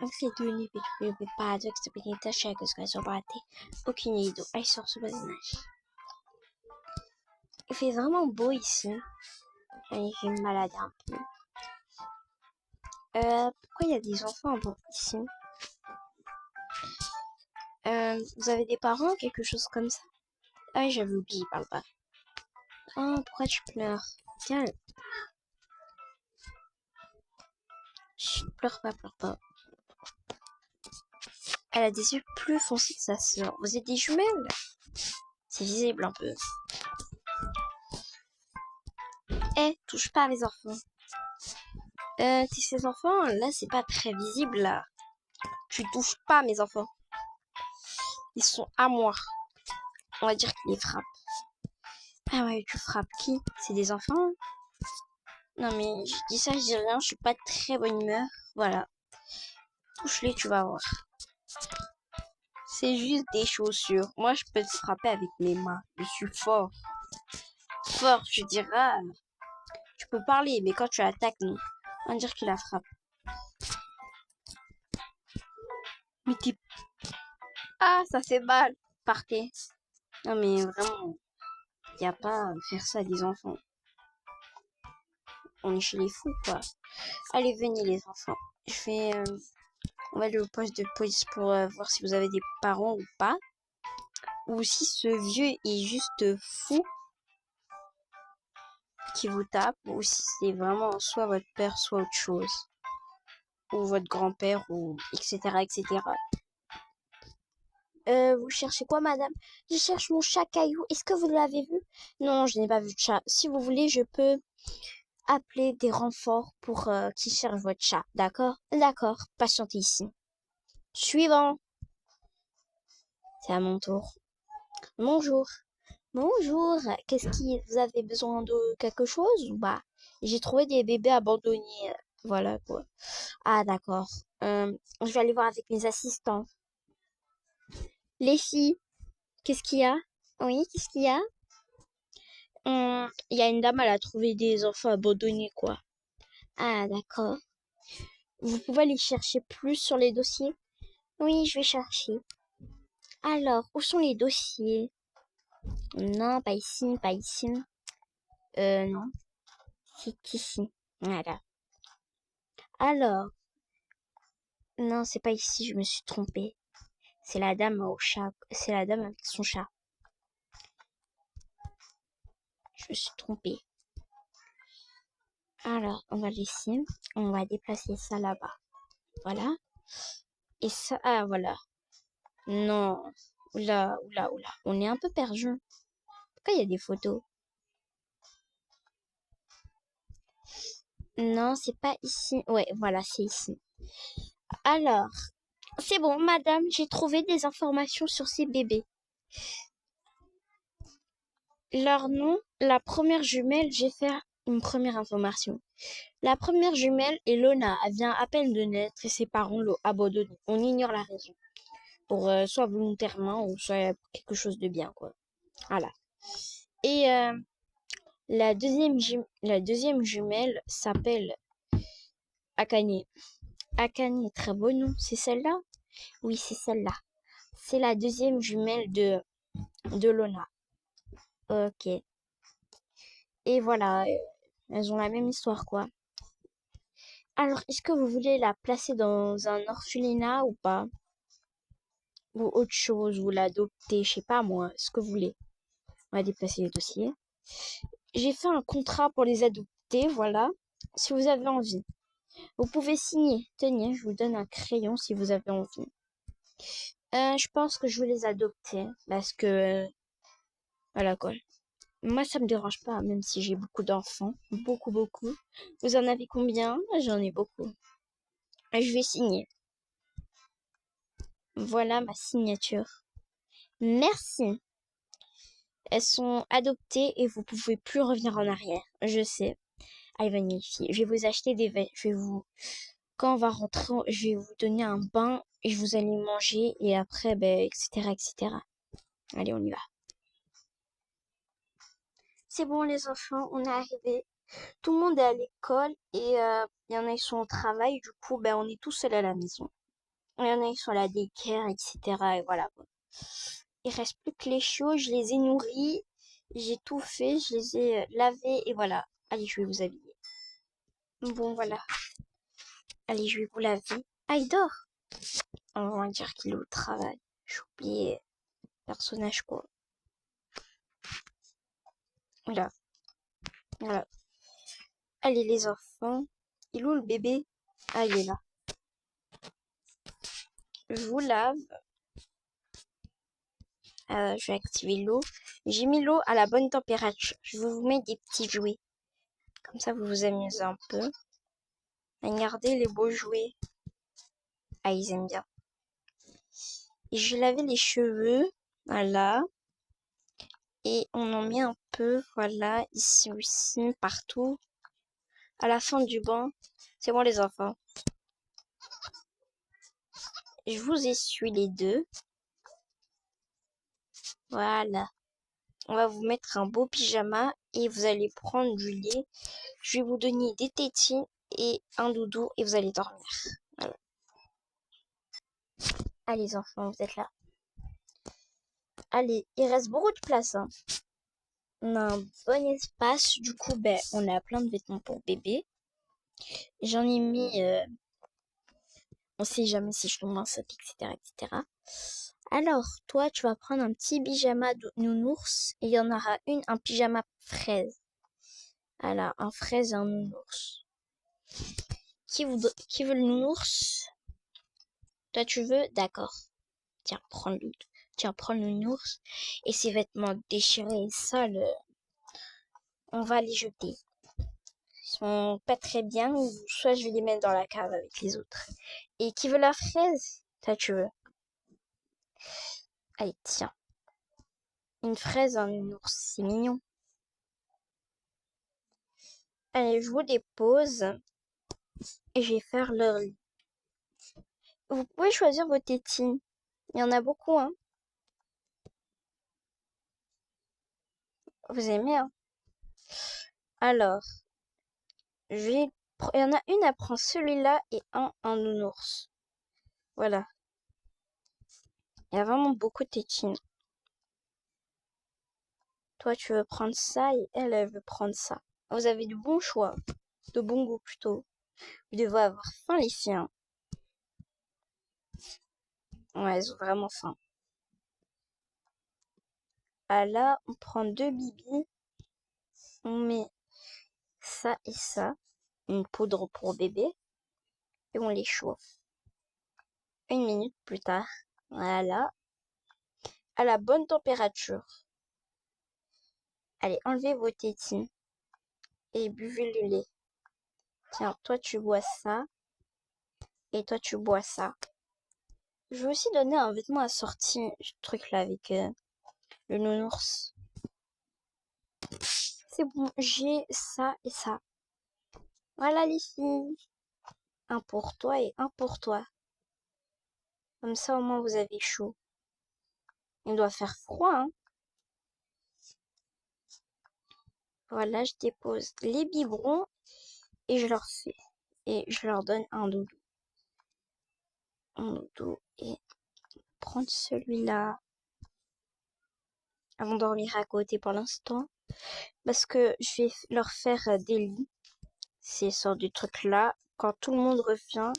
Antagliente padre experiența cegos gazobatei, Okinido, aí sort sur le ménage. Il fait vraiment beau ici. J'ai une maladie un peu. Pourquoi il y a des enfants ici? Vous avez des parents, quelque chose comme ça? Ah, j'avais oublié, il parle pas. Oh, pourquoi tu pleures? Tiens. Chut, pleure pas, pleure pas. Elle a des yeux plus foncés que sa sœur. Vous êtes des jumelles? C'est visible un peu. Touche pas à mes enfants. Ces enfants, là, c'est pas très visible, là. Tu touches pas à mes enfants. Ils sont à moi. On va dire qu'il les frappe. Ah ouais, tu frappes qui? C'est des enfants? Non mais, je dis ça, je dis rien, je suis pas de très bonne humeur. Voilà. Touche-les, tu vas voir. C'est juste des chaussures. Moi, je peux te frapper avec mes mains. Je suis fort. Fort, je dirais. Tu peux parler, mais quand tu attaques, non. On va dire qu'il la frappe. Mais t'es... Ah, ça fait mal. Partez. Non mais vraiment, y a pas à faire ça à des enfants. On est chez les fous, quoi. Allez, venez les enfants. On va aller au poste de police pour voir si vous avez des parents ou pas. Ou si ce vieux est juste fou qui vous tape. Ou si c'est vraiment soit votre père, soit autre chose. Ou votre grand-père, ou etc. etc. Vous cherchez quoi, madame? Je cherche mon chat Caillou. Est-ce que vous l'avez vu? Non, je n'ai pas vu de chat. Si vous voulez, je peux appeler des renforts pour qui cherchent votre chat. D'accord? D'accord. Patientez ici. Suivant. C'est à mon tour. Bonjour. Bonjour. Vous avez besoin de quelque chose ou pas? J'ai trouvé des bébés abandonnés. Voilà quoi. Ah d'accord. Je vais aller voir avec mes assistants. Les filles, qu'est-ce qu'il y a? Oui, qu'est-ce qu'il y a? Il y a une dame, elle a trouvé des enfants abandonnés, quoi. Ah, d'accord. Vous pouvez aller chercher plus sur les dossiers? Oui, je vais chercher. Alors, où sont les dossiers? Non, pas ici, pas ici. Non. C'est ici. Voilà. Alors, non, c'est pas ici, je me suis trompée. C'est la dame au chat. C'est la dame avec son chat. Je me suis trompée. Alors, on va laisser. On va déplacer ça là-bas. Voilà. Et ça, ah voilà. Non. Oula, oula, oula. On est un peu perdu. Pourquoi il y a des photos? Non, c'est pas ici. Ouais, voilà, c'est ici. Alors, c'est bon, madame, j'ai trouvé des informations sur ces bébés. Leur nom, la première jumelle, j'ai fait une première information. La première jumelle est Lona. Elle vient à peine de naître et ses parents l'ont abandonnée. On ignore la raison. Pour soit volontairement ou soit pour quelque chose de bien, quoi. Voilà. Et la deuxième jumelle s'appelle Akane. Akane est très beau nom. C'est celle-là? Oui, c'est celle-là. C'est la deuxième jumelle de Lona. Ok. Et voilà, elles ont la même histoire, quoi. Alors, est-ce que vous voulez la placer dans un orphelinat ou pas? Ou autre chose, vous l'adoptez, je sais pas moi, ce que vous voulez. On va déplacer les dossiers. J'ai fait un contrat pour les adopter, voilà. Si vous avez envie. Vous pouvez signer. Tenez, je vous donne un crayon si vous avez envie. Je pense que je vais les adopter. Parce que... voilà quoi. Moi, ça me dérange pas, même si j'ai beaucoup d'enfants. Beaucoup, beaucoup. Vous en avez combien? J'en ai beaucoup. Je vais signer. Voilà ma signature. Merci. Elles sont adoptées et vous pouvez plus revenir en arrière. Je sais. Allez, venez ici. Je vais vous acheter des vêtements. Quand on va rentrer, je vais vous donner un bain et vous allez manger et après, ben, etc., etc. Allez, on y va. C'est bon, les enfants, on est arrivés. Tout le monde est à l'école et il y en a, ils sont au travail. Du coup, ben, on est tous seuls à la maison. Il y en a, ils sont à la daycare, etc. Et voilà, quoi. Il reste plus que les chiots. Je les ai nourris. J'ai tout fait. Je les ai lavés. Et voilà. Allez, je vais vous habiller. Bon, voilà. Allez, je vais vous laver. Ah, il dort. On va dire qu'il est au travail. J'ai oublié le personnage, quoi. Voilà. Voilà. Allez, les enfants. Il est où le bébé? Ah, il est là. Je vous lave. Je vais activer l'eau. J'ai mis l'eau à la bonne température. Je vous mets des petits jouets. Comme ça, vous vous amusez un peu. Regardez les beaux jouets. Ah, ils aiment bien. Et je vais laver les cheveux. Voilà. Et on en met un peu. Voilà. Ici aussi. Partout. À la fin du banc. C'est bon, les enfants. Je vous essuie les deux. Voilà. On va vous mettre un beau pyjama et vous allez prendre du lait. Je vais vous donner des tétines et un doudou et vous allez dormir. Voilà. Allez, les enfants, vous êtes là. Allez, il reste beaucoup de place, hein. On a un bon espace. Du coup, ben, on a plein de vêtements pour bébé. J'en ai mis, on sait jamais si je tombe enceinte, etc., etc. Alors, toi, tu vas prendre un petit pyjama de nounours et il y en aura un pyjama fraise. Voilà, un fraise et un nounours. Qui veut le nounours? Toi, tu veux? D'accord. Tiens, prends le nounours. Et ses vêtements déchirés et sales, on va les jeter. Ils sont pas très bien, ou soit je vais les mettre dans la cave avec les autres. Et qui veut la fraise? Toi, tu veux? Allez, tiens. Une fraise, un nounours, c'est mignon. Allez, je vous dépose et je vais faire leur lit. Vous pouvez choisir vos tétines. Il y en a beaucoup, hein. Vous aimez, hein. Alors, il y en a une, elle prend celui-là et un nounours. Voilà. Il y a vraiment beaucoup de tétines. Toi, tu veux prendre ça et elle veut prendre ça. Vous avez de bons choix. De bon goût, plutôt. Vous devez avoir faim, les filles, hein. Ouais, elles ont vraiment faim. Ah là, on prend deux bibis. On met ça et ça. Une poudre pour bébé. Et on les chauffe. Une minute plus tard. Voilà. À la bonne température. Allez, enlevez vos tétines. Et buvez le lait. Tiens, toi tu bois ça. Et toi tu bois ça. Je vais aussi donner un vêtement assorti, ce truc là avec le nounours. C'est bon, j'ai ça et ça. Voilà les filles. Un pour toi et un pour toi. Comme ça au moins vous avez chaud. Il doit faire froid, hein. Voilà, je dépose les biberons et je leur fais. Et je leur donne un doudou. Un doudou et prendre celui-là. Avant de dormir à côté pour l'instant. Parce que je vais leur faire des lits. Ces sortes de trucs là. Quand tout le monde revient,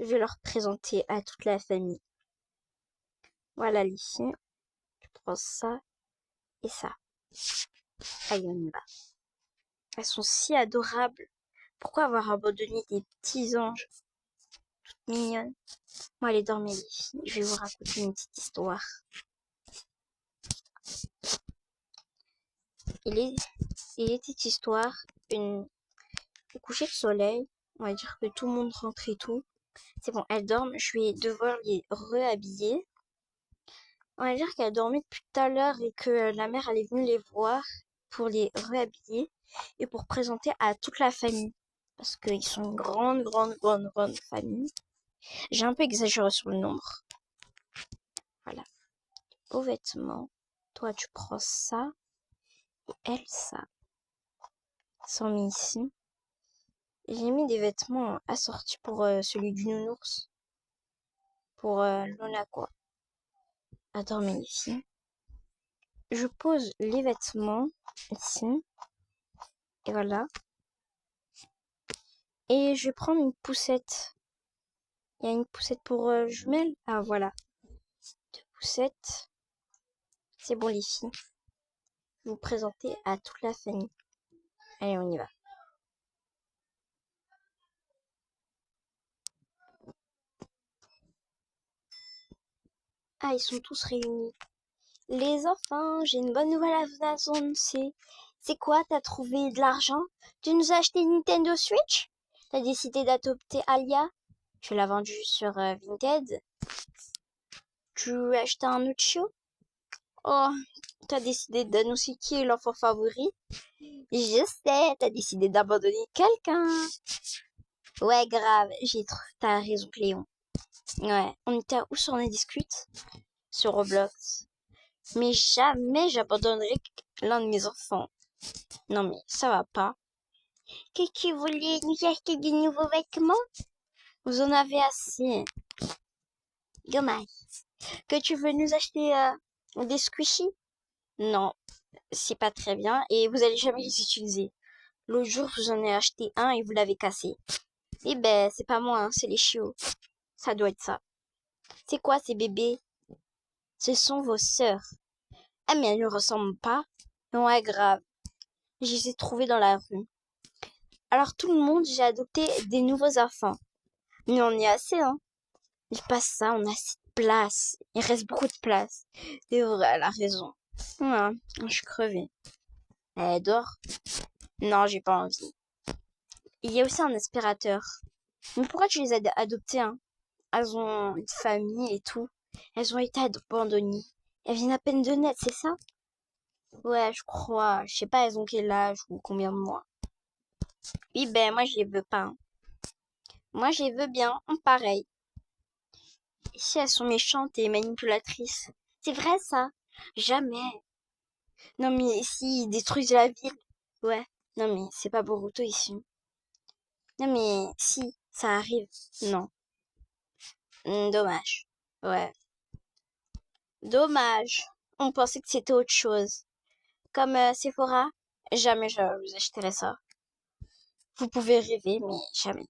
je vais leur présenter à toute la famille. Voilà les filles. Je prends ça et ça. Allez, on y va. Elles sont si adorables. Pourquoi avoir abandonné des petits anges mignonnes? Bon, allez, dormez les filles. Je vais vous raconter une petite histoire. Il était histoire, au coucher de soleil, on va dire que tout le monde rentre et tout. C'est bon, elles dorment, je vais devoir les réhabiller. On va dire qu'elles dormaient depuis tout à l'heure et que la mère elle est venue les voir pour les réhabiller et pour présenter à toute la famille. Parce qu'ils sont une grande famille. J'ai un peu exagéré sur le nombre. Voilà. Beaux vêtements. Toi, tu prends ça et elle, ça. sont mis ici. J'ai mis des vêtements assortis pour celui du nounours. Pour Lona, quoi. Attends, mais ici. Je pose les vêtements ici. Et voilà. Et je vais prendre une poussette. Il y a une poussette pour jumelles. Ah, voilà. 2 poussettes. C'est bon, les filles. Je vais vous présenter à toute la famille. Allez, on y va. Ah, ils sont tous réunis. Les enfants, j'ai une bonne nouvelle à vous annoncer. C'est quoi, t'as trouvé de l'argent? Tu nous as acheté une Nintendo Switch? T'as décidé d'adopter Alia? Tu l'as vendue sur Vinted? Tu as acheté un autre chiot? Oh, t'as décidé d'annoncer qui est l'enfant favori? Je sais, t'as décidé d'abandonner quelqu'un. Ouais, grave, t'as raison, Cléon. Ouais, on était où sur on discute? Sur Roblox. Mais jamais j'abandonnerai l'un de mes enfants. Non mais ça va pas. Qu'est-ce que vous voulez nous acheter des nouveaux vêtements? Vous en avez assez. Dommage. Que tu veux nous acheter des squishies? Non, c'est pas très bien et vous allez jamais les utiliser. L'autre jour, vous en avez acheté un et vous l'avez cassé. Eh ben, c'est pas moi, hein, c'est les chiots. Ça doit être ça. C'est quoi ces bébés? Ce sont vos sœurs. Ah mais elles ne ressemblent pas. Ouais, grave. Je les ai trouvées dans la rue. Alors tout le monde, j'ai adopté des nouveaux enfants. Mais on est assez, hein. Il passe ça, on a assez de place. Il reste beaucoup de place. C'est vrai, elle a raison. Ouais, je suis crevée. Elle dort? Non, j'ai pas envie. Il y a aussi un aspirateur. Mais pourquoi tu les as adoptés, hein? Elles ont une famille et tout. Elles ont été abandonnées. Elles viennent à peine de naître, c'est ça? Ouais, je crois. Je sais pas, elles ont quel âge ou combien de mois. Oui, ben, moi, je les veux pas, hein. Moi, je les veux bien, pareil. Et si elles sont méchantes et manipulatrices? C'est vrai, ça? Jamais. Non, mais si, ils détruisent la ville. Ouais. Non, mais c'est pas Boruto ici. Non, mais si, ça arrive. Non. Dommage. Ouais. Dommage. On pensait que c'était autre chose. Comme Sephora, jamais je vous achèterai ça. Vous pouvez rêver, mais jamais.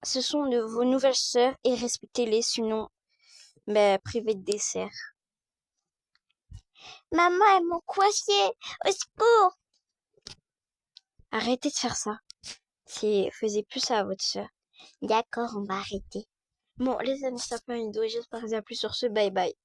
Ce sont de vos nouvelles sœurs et respectez-les, sinon, ben, privez de dessert. Maman, elles m'ont coincé. Au secours! Arrêtez de faire ça. Faisez plus ça à votre sœur. D'accord, on va arrêter. Bon, les amis, ça fait une vidéo. J'espère que vous a plu sur ce. Bye bye.